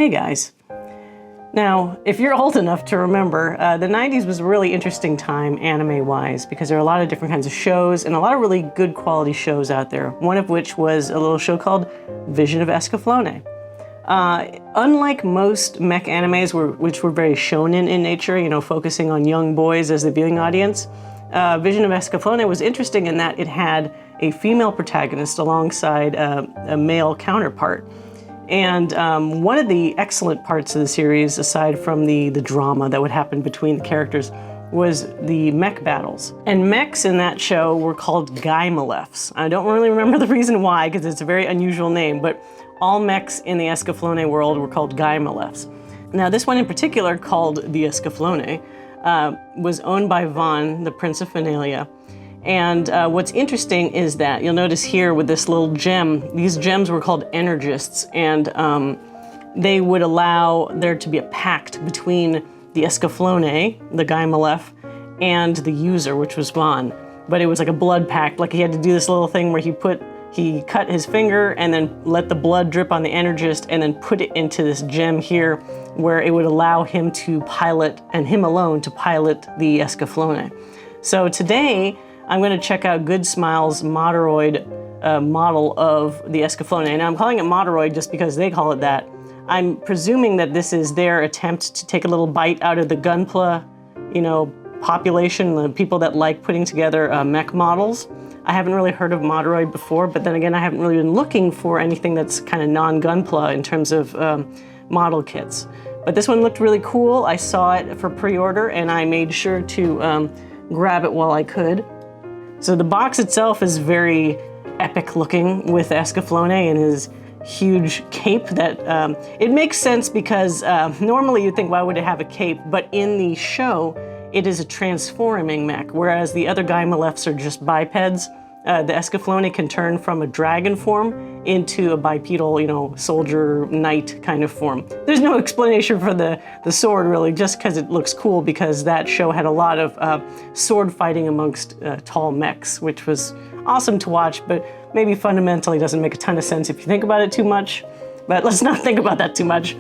Hey guys. Now, if you're old enough to remember, the 90s was a really interesting time anime-wise because there are a lot of different kinds of shows and a lot of really good quality shows out there, one of which was a little show called Vision of Escaflowne. Unlike most mech animes, which were very shonen in nature, you know, focusing on young boys as the viewing audience, Vision of Escaflowne was interesting in that it had a female protagonist alongside a male counterpart. And one of the excellent parts of the series, aside from the drama that would happen between the characters, was the mech battles. And mechs in that show were called guymelefs. I don't really remember the reason why, because it's a very unusual name, but all mechs in the Escaflowne world were called guymelefs. Now this one in particular, called the Escaflowne, was owned by Vaughn, the Prince of Finalia. And what's interesting is that you'll notice here with this little gem, these gems were called energists, and they would allow there to be a pact between the Escaflowne, the guymelef, and the user, which was Vaughn. But it was like a blood pact, like he had to do this little thing where he cut his finger and then let the blood drip on the energist and then put it into this gem here where it would allow him to pilot, and him alone, to pilot the Escaflowne. So today, I'm going to check out Good Smile's Moderoid model of the Escaflowne. And I'm calling it Moderoid just because they call it that. I'm presuming that this is their attempt to take a little bite out of the Gunpla, population, the people that like putting together mech models. I haven't really heard of Moderoid before, but then again, I haven't really been looking for anything that's kind of non-Gunpla in terms of model kits. But this one looked really cool. I saw it for pre-order and I made sure to grab it while I could. So the box itself is very epic looking with Escaflowne and his huge cape that, it makes sense because normally you'd think, why would it have a cape? But in the show, it is a transforming mech, whereas the other guymelefs are just bipeds. The Escaflowne can turn from a dragon form into a bipedal, soldier knight kind of form. There's no explanation for the sword really, just because it looks cool, because that show had a lot of sword fighting amongst tall mechs, which was awesome to watch, but maybe fundamentally doesn't make a ton of sense if you think about it too much. But let's not think about that too much.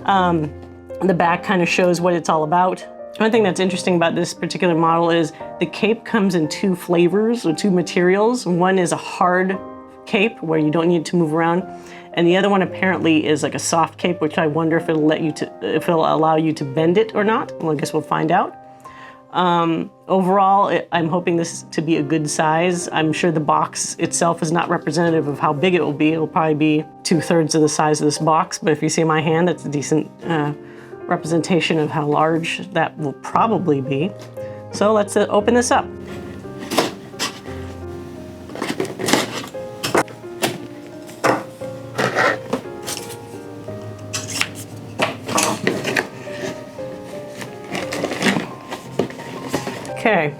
The back kind of shows what it's all about. One thing that's interesting about this particular model is the cape comes in two flavors or two materials. One is a hard cape where you don't need to move around, and the other one apparently is like a soft cape, which I wonder if it'll allow you to bend it or not. Well, I guess we'll find out. Overall, I'm hoping this to be a good size. I'm sure the box itself is not representative of how big it will be. It'll probably be 2/3 of the size of this box, but if you see my hand, that's a decent representation of how large that will probably be. So let's open this up. Okay,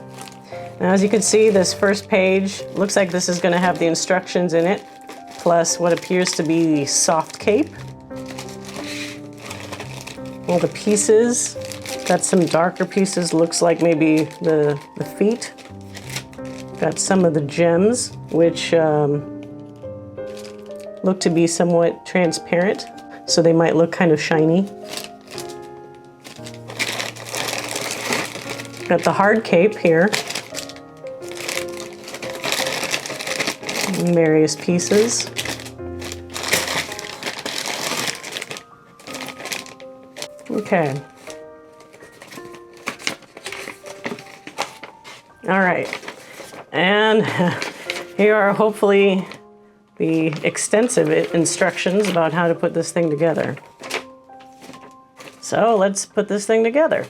now as you can see, this first page looks like this is going to have the instructions in it, plus what appears to be the soft cape. All the pieces, got some darker pieces, looks like maybe the feet. Got some of the gems, which look to be somewhat transparent, so they might look kind of shiny. Got the hard cape here. Various pieces. Okay. All right. And here are hopefully the extensive instructions about how to put this thing together. So let's put this thing together.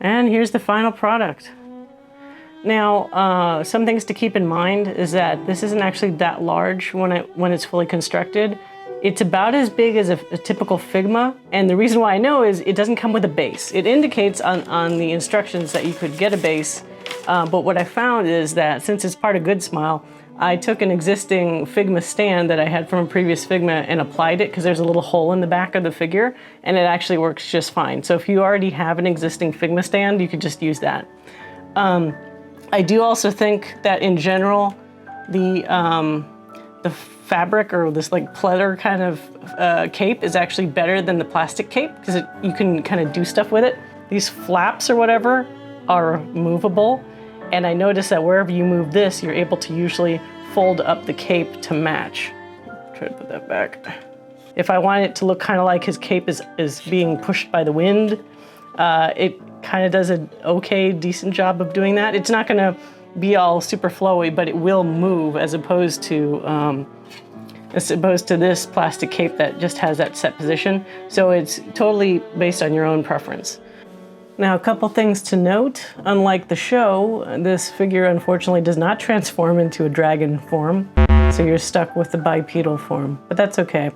And here's the final product. Now, some things to keep in mind is that this isn't actually that large when it's fully constructed. It's about as big as a typical Figma, and the reason why I know is it doesn't come with a base. It indicates on the instructions that you could get a base, but what I found is that since it's part of Good Smile, I took an existing Figma stand that I had from a previous Figma and applied it because there's a little hole in the back of the figure, and it actually works just fine. So if you already have an existing Figma stand, you could just use that. I do also think that in general, the fabric or this like pleather kind of cape is actually better than the plastic cape because you can kind of do stuff with it. These flaps or whatever are movable, and I noticed that wherever you move this, you're able to usually fold up the cape to match. Try to put that back. If I want it to look kind of like his cape is being pushed by the wind, it kind of does an okay, decent job of doing that. It's not gonna be all super flowy, but it will move as opposed to this plastic cape that just has that set position. So it's totally based on your own preference. Now, a couple things to note. Unlike the show, this figure unfortunately does not transform into a dragon form, so you're stuck with the bipedal form, but that's okay.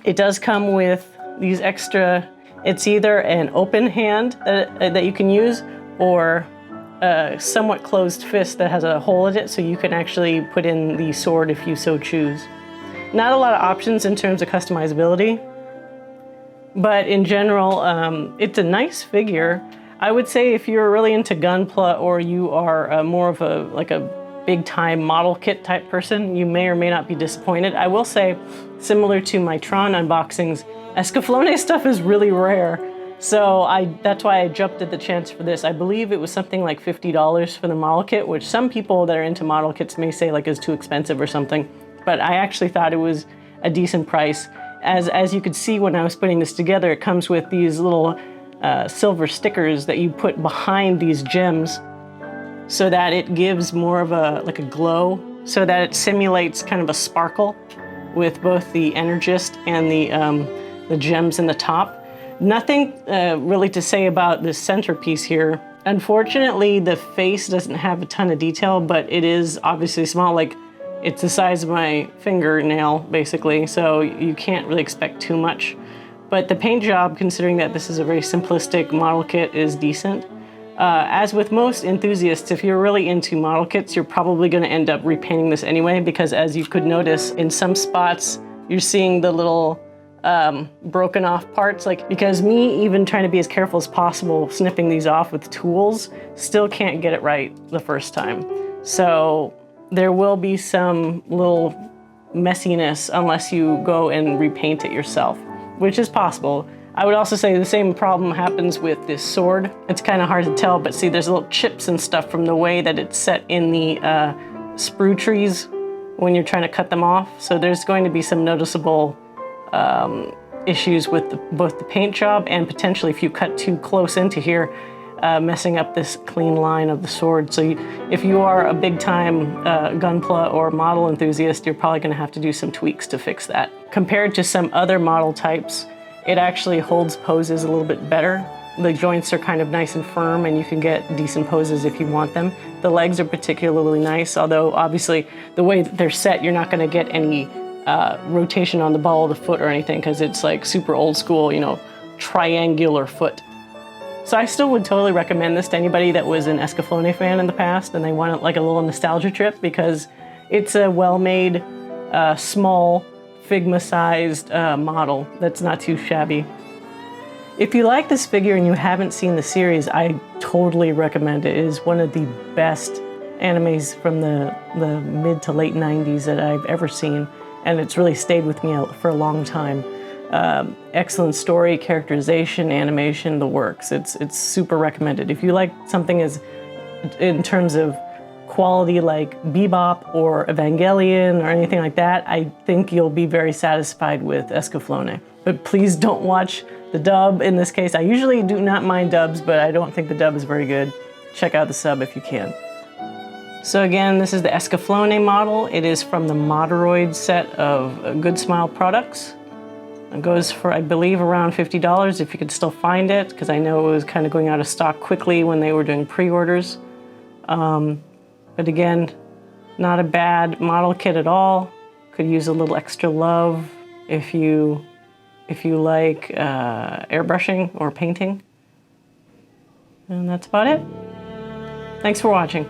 It does come with these extra, it's either an open hand that you can use or a somewhat closed fist that has a hole in it so you can actually put in the sword if you so choose. Not a lot of options in terms of customizability, but in general, it's a nice figure. I would say if you're really into Gunpla or you are more of a big time model kit type person, you may or may not be disappointed. I will say, similar to my Tron unboxings, Escaflowne stuff is really rare. So that's why I jumped at the chance for this. I believe it was something like $50 for the model kit, which some people that are into model kits may say like is too expensive or something. But I actually thought it was a decent price. As you could see when I was putting this together, it comes with these little silver stickers that you put behind these gems so that it gives more of a glow, so that it simulates kind of a sparkle with both the Energist and the gems in the top. Nothing really to say about this centerpiece here. Unfortunately, the face doesn't have a ton of detail, but it is obviously small. Like, it's the size of my fingernail, basically, so you can't really expect too much. But the paint job, considering that this is a very simplistic model kit, is decent. As with most enthusiasts, if you're really into model kits, you're probably going to end up repainting this anyway, because as you could notice, in some spots, you're seeing the little broken off parts, because me even trying to be as careful as possible snipping these off with tools, still can't get it right the first time. So there will be some little messiness unless you go and repaint it yourself, which is possible. I would also say the same problem happens with this sword. It's kind of hard to tell, but see, there's little chips and stuff from the way that it's set in the sprue trees when you're trying to cut them off. So there's going to be some noticeable issues with both the paint job and potentially if you cut too close into here, messing up this clean line of the sword. So if you are a big time Gunpla or model enthusiast, you're probably gonna have to do some tweaks to fix that. Compared to some other model types, it actually holds poses a little bit better. The joints are kind of nice and firm and you can get decent poses if you want them. The legs are particularly nice, although obviously the way that they're set, you're not gonna get any rotation on the ball of the foot or anything because it's like super old school, triangular foot. So I still would totally recommend this to anybody that was an Escaflowne fan in the past and they want like a little nostalgia trip, because it's a well-made, small, Figma-sized model that's not too shabby. If you like this figure and you haven't seen the series, I totally recommend it. It is one of the best animes from the mid to late 90s that I've ever seen, and it's really stayed with me for a long time. Excellent story, characterization, animation, the works. It's super recommended. If you like something in terms of quality like Bebop or Evangelion or anything like that, I think you'll be very satisfied with Escaflowne. But please don't watch the dub in this case. I usually do not mind dubs, but I don't think the dub is very good. Check out the sub if you can. So again, this is the Escaflowne model. It is from the Moderoid set of Good Smile products. It goes for, I believe, around $50 if you could still find it, because I know it was kind of going out of stock quickly when they were doing pre-orders. But again, not a bad model kit at all. Could use a little extra love if you like airbrushing or painting. And that's about it. Thanks for watching.